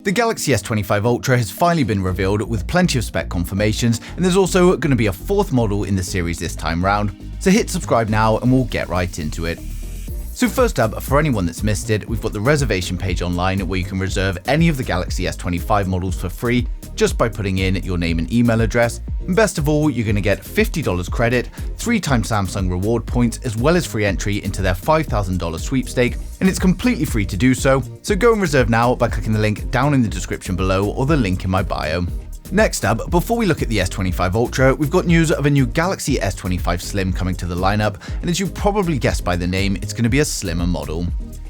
The Galaxy S25 Ultra has finally been revealed with plenty of spec confirmations, and there's also going to be a fourth model in the series this time round. So hit subscribe now and we'll get right into it. So first up, for anyone that's missed it, we've got the reservation page online where you can reserve any of the Galaxy S25 models for free just by putting in your name and email address. And best of all, you're going to get $50 credit, 3 times Samsung reward points, as well as free entry into their $5,000 sweepstake, and it's completely free to do so. So go and reserve now by clicking the link down in the description below or the link in my bio. Next up, before we look at the S25 Ultra, we've got news of a new Galaxy S25 Slim coming to the lineup, and as you probably guessed by the name, it's going to be a slimmer model.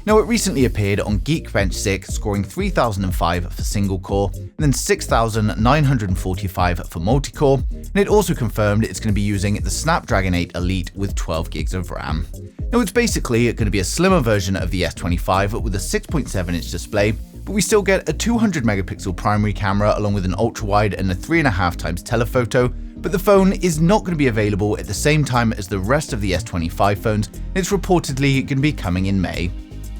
Now, it recently appeared on Geekbench 6, scoring 3005 for single core, and then 6945 for multi-core, and it also confirmed it's going to be using the Snapdragon 8 Elite with 12 gigs of RAM. Now, it's basically going to be a slimmer version of the S25 with a 6.7-inch display, but we still get a 200 megapixel primary camera along with an ultra-wide and a 3.5 times telephoto, but the phone is not going to be available at the same time as the rest of the S25 phones, and it's reportedly going to be coming in May.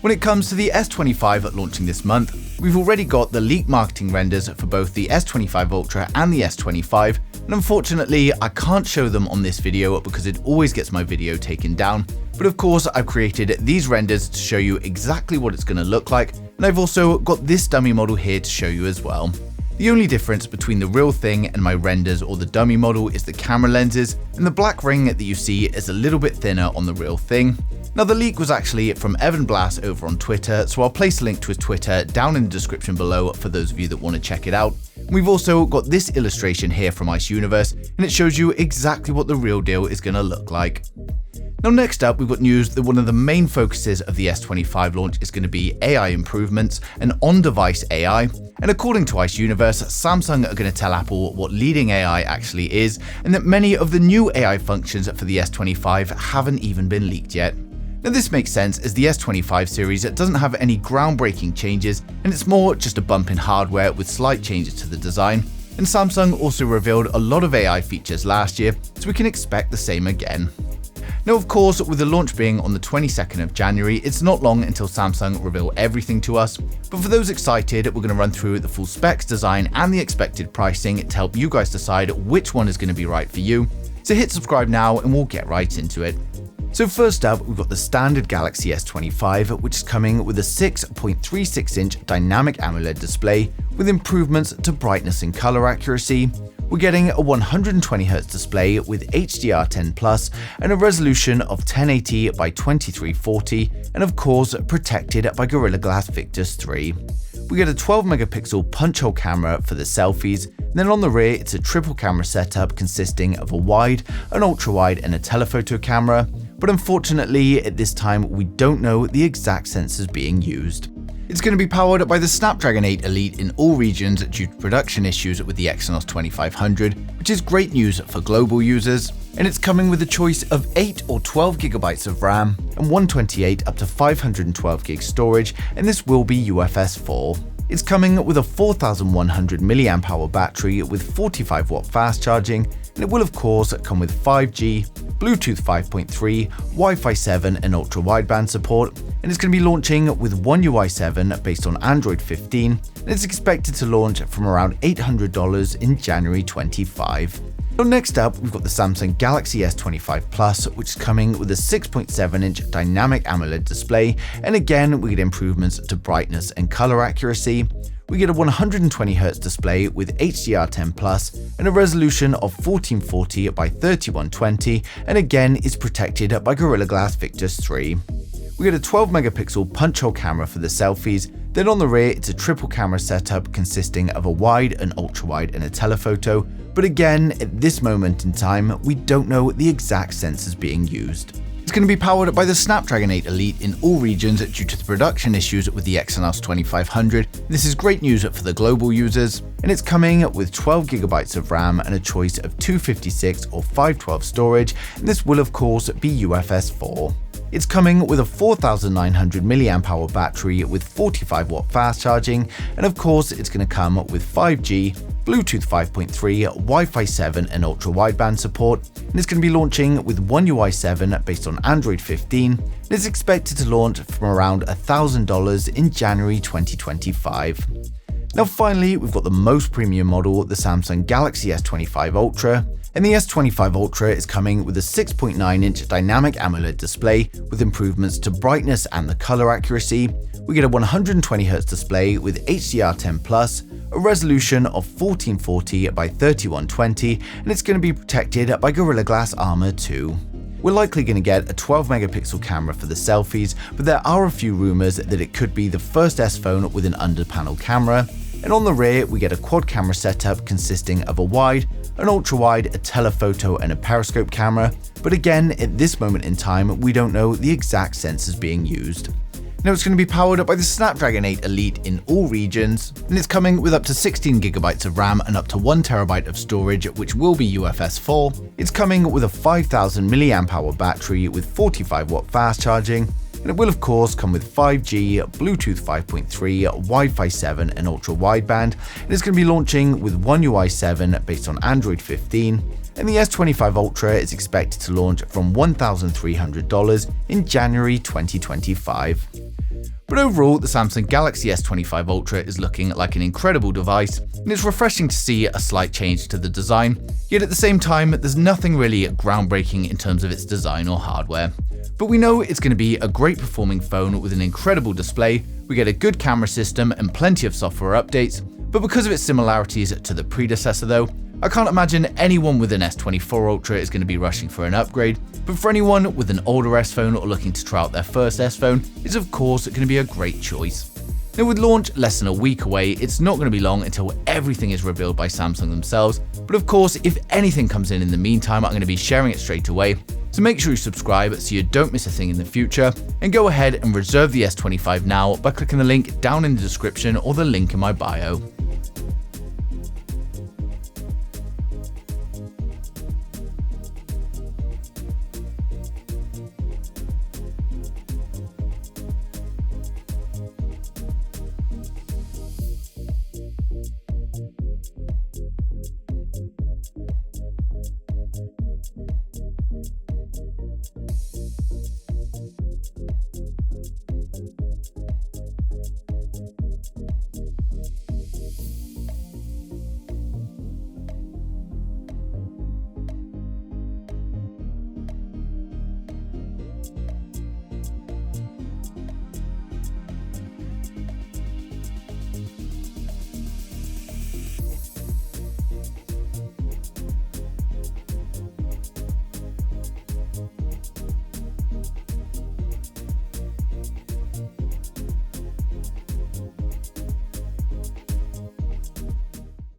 When it comes to the S25 launching this month, we've already got the leaked marketing renders for both the S25 Ultra and the S25, and unfortunately I can't show them on this video because it always gets my video taken down. But of course, I've created these renders to show you exactly what it's going to look like, and I've also got this dummy model here to show you as well. The only difference between the real thing and my renders or the dummy model is the camera lenses, and the black ring that you see is a little bit thinner on the real thing. Now, the leak was actually from Evan Blass over on Twitter, so I'll place a link to his Twitter down in the description below for those of you that want to check it out. We've also got this illustration here from Ice Universe, and it shows you exactly what the real deal is going to look like. Now, next up, we've got news that one of the main focuses of the S25 launch is going to be AI improvements and on-device AI. And according to Ice Universe, Samsung are going to tell Apple what leading AI actually is, and that many of the new AI functions for the S25 haven't even been leaked yet. Now, this makes sense as the S25 series doesn't have any groundbreaking changes, and it's more just a bump in hardware with slight changes to the design. And Samsung also revealed a lot of AI features last year, so we can expect the same again. Now, of course, with the launch being on the 22nd of January, it's not long until Samsung reveal everything to us. But for those excited, we're going to run through the full specs, design, and the expected pricing to help you guys decide which one is going to be right for you. So hit subscribe now and we'll get right into it. So first up, we've got the standard Galaxy S25, which is coming with a 6.36-inch dynamic AMOLED display with improvements to brightness and color accuracy. We're getting a 120Hz display with HDR10 Plus and a resolution of 1080 by 2340, and of course protected by Gorilla Glass Victus 3. We get a 12 megapixel punch hole camera for the selfies, and then on the rear it's a triple camera setup consisting of a wide, an ultra wide and a telephoto camera, but unfortunately at this time we don't know the exact sensors being used. It's going to be powered by the Snapdragon 8 Elite in all regions due to production issues with the Exynos 2500, which is great news for global users. And it's coming with a choice of 8 or 12 gigabytes of RAM and 128 up to 512 gig storage, and this will be UFS 4. It's coming with a 4100 mAh battery with 45 watt fast charging, and it will of course come with 5G, Bluetooth 5.3, Wi-Fi 7 and ultra wideband support, and it's going to be launching with One UI 7 based on Android 15, and it's expected to launch from around $800 in January 25. So next up, we've got the Samsung Galaxy S25 Plus, which is coming with a 6.7-inch dynamic AMOLED display, and again we get improvements to brightness and color accuracy. We get a 120Hz display with HDR10 Plus and a resolution of 1440 by 3120, and again is protected by Gorilla Glass Victus 3. We get a 12 megapixel punch hole camera for the selfies, then on the rear it's a triple camera setup consisting of a wide, an ultra wide and a telephoto, but again at this moment in time we don't know the exact sensors being used. It's going to be powered by the Snapdragon 8 Elite in all regions due to the production issues with the Exynos 2500. This is great news for the global users, and it's coming with 12 gigabytes of RAM and a choice of 256 or 512 storage, and this will of course be UFS 4. It's coming with a 4900 mAh battery with 45 watt fast charging, and of course it's going to come with 5G, Bluetooth 5.3, Wi-Fi 7 and ultra wideband support, and it's going to be launching with One UI 7 based on Android 15, and it's expected to launch from around $1,000 in January 2025. Now finally, we've got the most premium model, the Samsung Galaxy S25 Ultra. And the S25 Ultra is coming with a 6.9-inch dynamic AMOLED display with improvements to brightness and the color accuracy. We get a 120Hz display with HDR10 Plus, a resolution of 1440 by 3120, and it's going to be protected by Gorilla Glass Armor too. We're likely going to get a 12-megapixel camera for the selfies, but there are a few rumors that it could be the first S phone with an under-panel camera. And on the rear, we get a quad camera setup consisting of a wide, an ultra-wide, a telephoto, and a periscope camera. But again, at this moment in time, we don't know the exact sensors being used. Now it's going to be powered by the Snapdragon 8 Elite in all regions, and it's coming with up to 16GB of RAM and up to 1TB of storage, which will be UFS 4. It's coming with a 5000 mAh battery with 45W fast charging, and it will of course come with 5G, Bluetooth 5.3, Wi-Fi 7 and ultra wideband, and it's going to be launching with One UI 7 based on Android 15, and the S25 Ultra is expected to launch from $1,300 in January 2025. But overall, the Samsung Galaxy S25 Ultra is looking like an incredible device, and it's refreshing to see a slight change to the design, yet at the same time, there's nothing really groundbreaking in terms of its design or hardware. But we know it's going to be a great performing phone with an incredible display, we get a good camera system and plenty of software updates, but because of its similarities to the predecessor though, I can't imagine anyone with an S24 Ultra is going to be rushing for an upgrade, but for anyone with an older S phone or looking to try out their first S phone, it's of course going to be a great choice. Now with launch less than a week away, it's not going to be long until everything is revealed by Samsung themselves, but of course if anything comes in the meantime, I'm going to be sharing it straight away. So make sure you subscribe so you don't miss a thing in the future, and go ahead and reserve the S25 now by clicking the link down in the description or the link in my bio.